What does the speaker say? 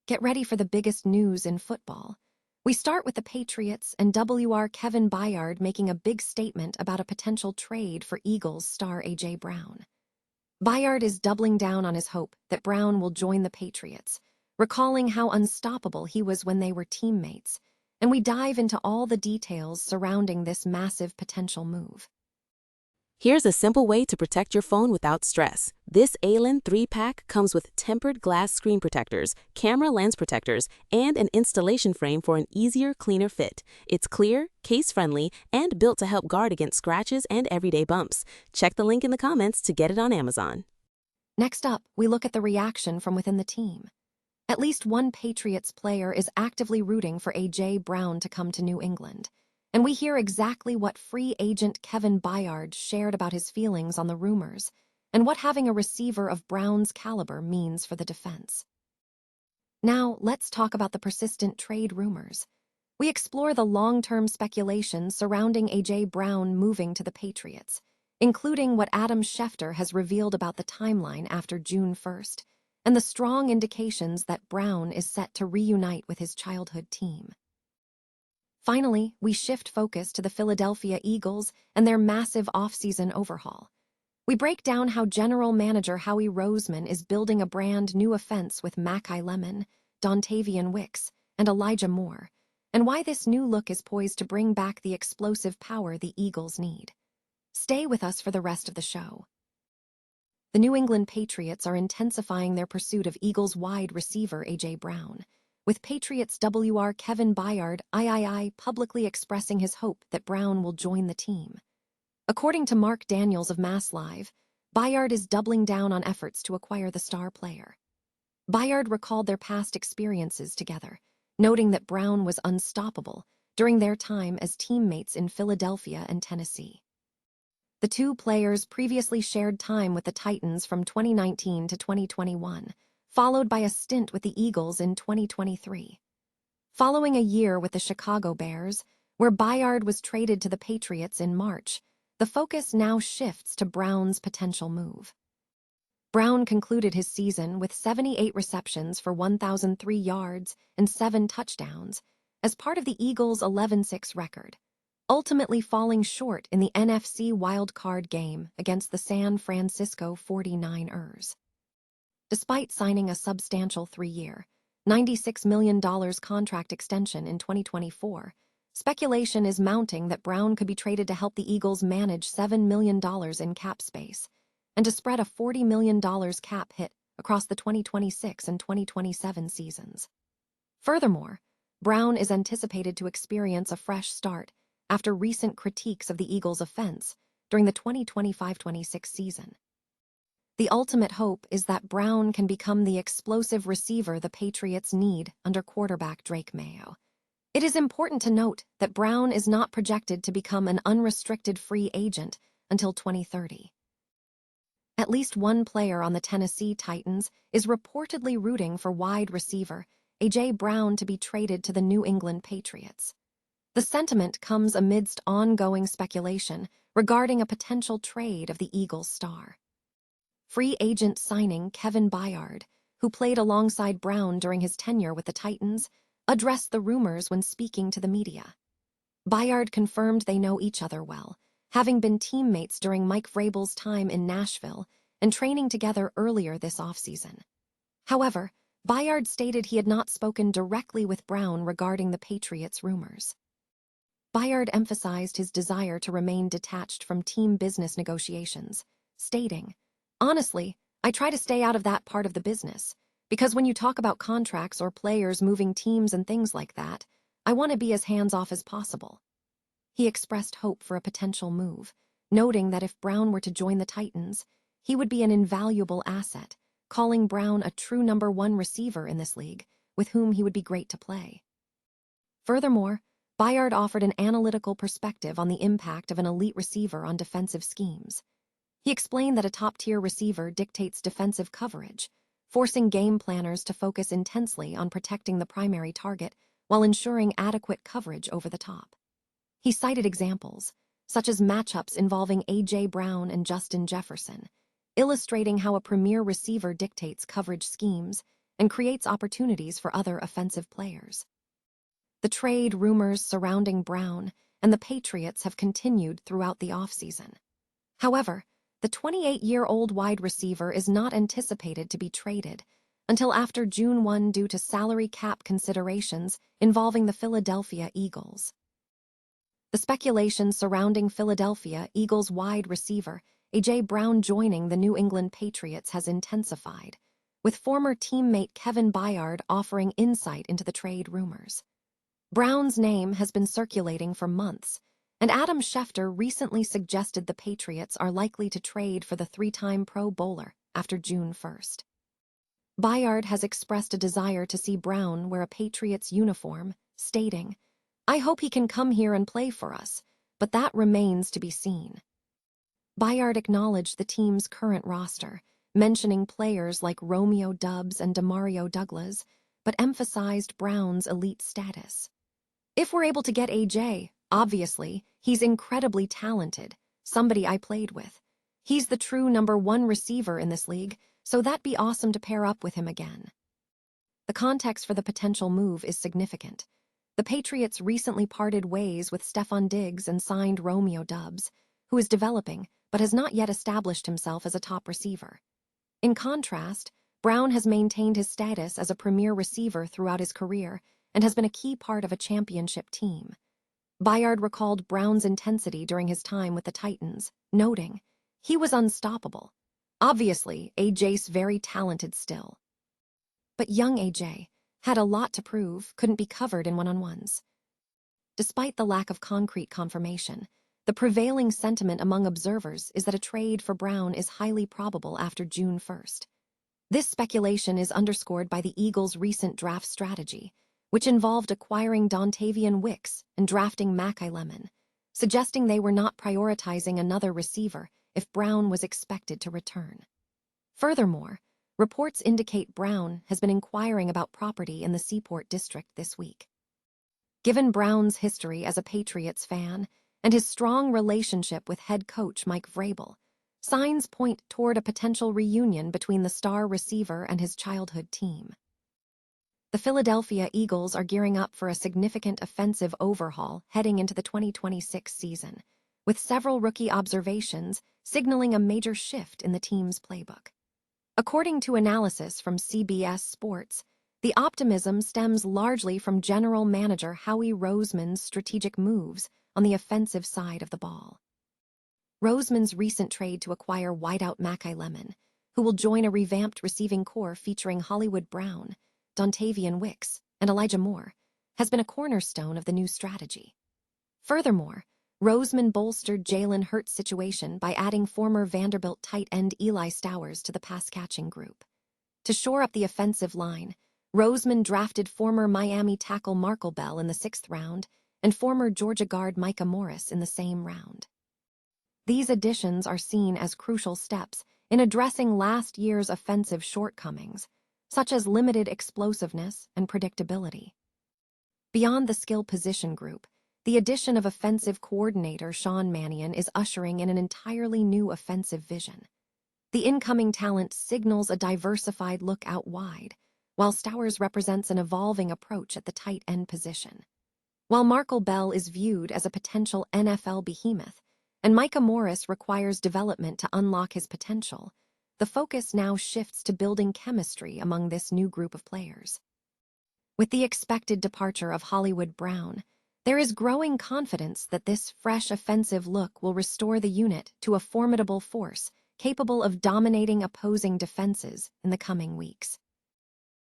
Get ready for the biggest news in football. We start with the Patriots and Kevin Byard making a big statement about a potential trade for Eagles star A.J. Brown. Byard is doubling down on his hope that Brown will join the Patriots, recalling how unstoppable he was when they were teammates, and we dive into all the details surrounding this massive potential move. Here's a simple way to protect your phone without stress. This Allen 3-pack comes with tempered glass screen protectors, camera lens protectors, and an installation frame for an easier, cleaner fit. It's clear, case-friendly, and built to help guard against scratches and everyday bumps. Check the link in the comments to get it on Amazon. Next up, we look at the reaction from within the team. At least one Patriots player is actively rooting for A.J. Brown to come to New England. And we hear exactly what free agent Kevin Byard shared about his feelings on the rumors and what having a receiver of Brown's caliber means for the defense. Now, let's talk about the persistent trade rumors. We explore the long-term speculation surrounding A.J. Brown moving to the Patriots, including what Adam Schefter has revealed about the timeline after June 1st, and the strong indications that Brown is set to reunite with his childhood team. Finally, we shift focus to the Philadelphia Eagles and their massive offseason overhaul. We break down how General Manager Howie Roseman is building a brand new offense with Makai, Dontayvion Wicks, and Elijah Moore, and why this new look is poised to bring back the explosive power the Eagles need. Stay with us for the rest of the show. The New England Patriots are intensifying their pursuit of Eagles wide receiver A.J. Brown, with Patriots Kevin Byard publicly expressing his hope that Brown will join the team. According to Mark Daniels of Mass Live, Byard is doubling down on efforts to acquire the star player. Byard recalled their past experiences together, noting that Brown was unstoppable during their time as teammates in Philadelphia and Tennessee. The two players previously shared time with the Titans from 2019 to 2021, followed by a stint with the Eagles in 2023. Following a year with the Chicago Bears, where Byard was traded to the Patriots in March, the focus now shifts to Brown's potential move. Brown concluded his season with 78 receptions for 1,003 yards and 7 touchdowns as part of the Eagles' 11-6 record, ultimately falling short in the NFC wildcard game against the San Francisco 49ers. Despite signing a substantial 3-year, $96 million contract extension in 2024, speculation is mounting that Brown could be traded to help the Eagles manage $7 million in cap space and to spread a $40 million cap hit across the 2026 and 2027 seasons. Furthermore, Brown is anticipated to experience a fresh start after recent critiques of the Eagles' offense during the 2025-26 season. The ultimate hope is that Brown can become the explosive receiver the Patriots need under quarterback Drake Mayo. It is important to note that Brown is not projected to become an unrestricted free agent until 2030. At least one player on the Tennessee Titans is reportedly rooting for wide receiver A.J. Brown to be traded to the New England Patriots. The sentiment comes amidst ongoing speculation regarding a potential trade of the Eagles star. Free agent signing Kevin Byard, who played alongside Brown during his tenure with the Titans, addressed the rumors when speaking to the media. Byard confirmed they know each other well, having been teammates during Mike Vrabel's time in Nashville and training together earlier this offseason. However, Byard stated he had not spoken directly with Brown regarding the Patriots' rumors. Byard emphasized his desire to remain detached from team business negotiations, stating, "Honestly, I try to stay out of that part of the business, because when you talk about contracts or players moving teams and things like that, I want to be as hands-off as possible." He expressed hope for a potential move, noting that if Brown were to join the Titans, he would be an invaluable asset, calling Brown a true number 1 receiver in this league, with whom he would be great to play. Furthermore, Byard offered an analytical perspective on the impact of an elite receiver on defensive schemes. He explained that a top-tier receiver dictates defensive coverage, forcing game planners to focus intensely on protecting the primary target while ensuring adequate coverage over the top. He cited examples, such as matchups involving A.J. Brown and Justin Jefferson, illustrating how a premier receiver dictates coverage schemes and creates opportunities for other offensive players. The trade rumors surrounding Brown and the Patriots have continued throughout the offseason. However, the 28-year-old wide receiver is not anticipated to be traded until after June 1 due to salary cap considerations involving the Philadelphia Eagles. The speculation surrounding Philadelphia Eagles wide receiver A.J. Brown joining the New England Patriots has intensified, with former teammate Kevin Byard offering insight into the trade rumors. Brown's name has been circulating for months, and Adam Schefter recently suggested the Patriots are likely to trade for the three-time Pro Bowler after June 1st. Byard has expressed a desire to see Brown wear a Patriots uniform, stating, "I hope he can come here and play for us, but that remains to be seen." Byard acknowledged the team's current roster, mentioning players like Romeo Doubs and Demario Douglas, but emphasized Brown's elite status. "If we're able to get AJ, obviously, he's incredibly talented, somebody I played with. He's the true #1 receiver in this league, so that'd be awesome to pair up with him again." The context for the potential move is significant. The Patriots recently parted ways with Stefon Diggs and signed Romeo Doubs, who is developing but has not yet established himself as a top receiver. In contrast, Brown has maintained his status as a premier receiver throughout his career and has been a key part of a championship team. Byard recalled Brown's intensity during his time with the Titans, noting, "He was unstoppable. Obviously, AJ's very talented still." But young AJ had a lot to prove, couldn't be covered in one-on-ones. Despite the lack of concrete confirmation, the prevailing sentiment among observers is that a trade for Brown is highly probable after June 1st. This speculation is underscored by the Eagles' recent draft strategy, which involved acquiring Dontayvion Wicks and drafting Makai, suggesting they were not prioritizing another receiver if Brown was expected to return. Furthermore, reports indicate Brown has been inquiring about property in the Seaport District this week. Given Brown's history as a Patriots fan and his strong relationship with head coach Mike Vrabel, signs point toward a potential reunion between the star receiver and his childhood team. The Philadelphia Eagles are gearing up for a significant offensive overhaul heading into the 2026 season, with several rookie observations signaling a major shift in the team's playbook. According to analysis from CBS Sports, the optimism stems largely from general manager Howie Roseman's strategic moves on the offensive side of the ball. Roseman's recent trade to acquire wideout Makai, who will join a revamped receiving corps featuring Hollywood Brown, Dontayvion Wicks, and Elijah Moore, has been a cornerstone of the new strategy. Furthermore, Roseman bolstered Jalen Hurts' situation by adding former Vanderbilt tight end Eli Stowers to the pass-catching group. To shore up the offensive line, Roseman drafted former Miami tackle Markel Bell in the 6th round and former Georgia guard Micah Morris in the same round. These additions are seen as crucial steps in addressing last year's offensive shortcomings, such as limited explosiveness and predictability. Beyond the skill position group, the addition of offensive coordinator Sean Mannion is ushering in an entirely new offensive vision. The incoming talent signals a diversified look out wide, while Stowers represents an evolving approach at the tight end position. While Markel Bell is viewed as a potential NFL behemoth, and Micah Morris requires development to unlock his potential, the focus now shifts to building chemistry among this new group of players. With the expected departure of Hollywood Brown, there is growing confidence that this fresh offensive look will restore the unit to a formidable force capable of dominating opposing defenses in the coming weeks.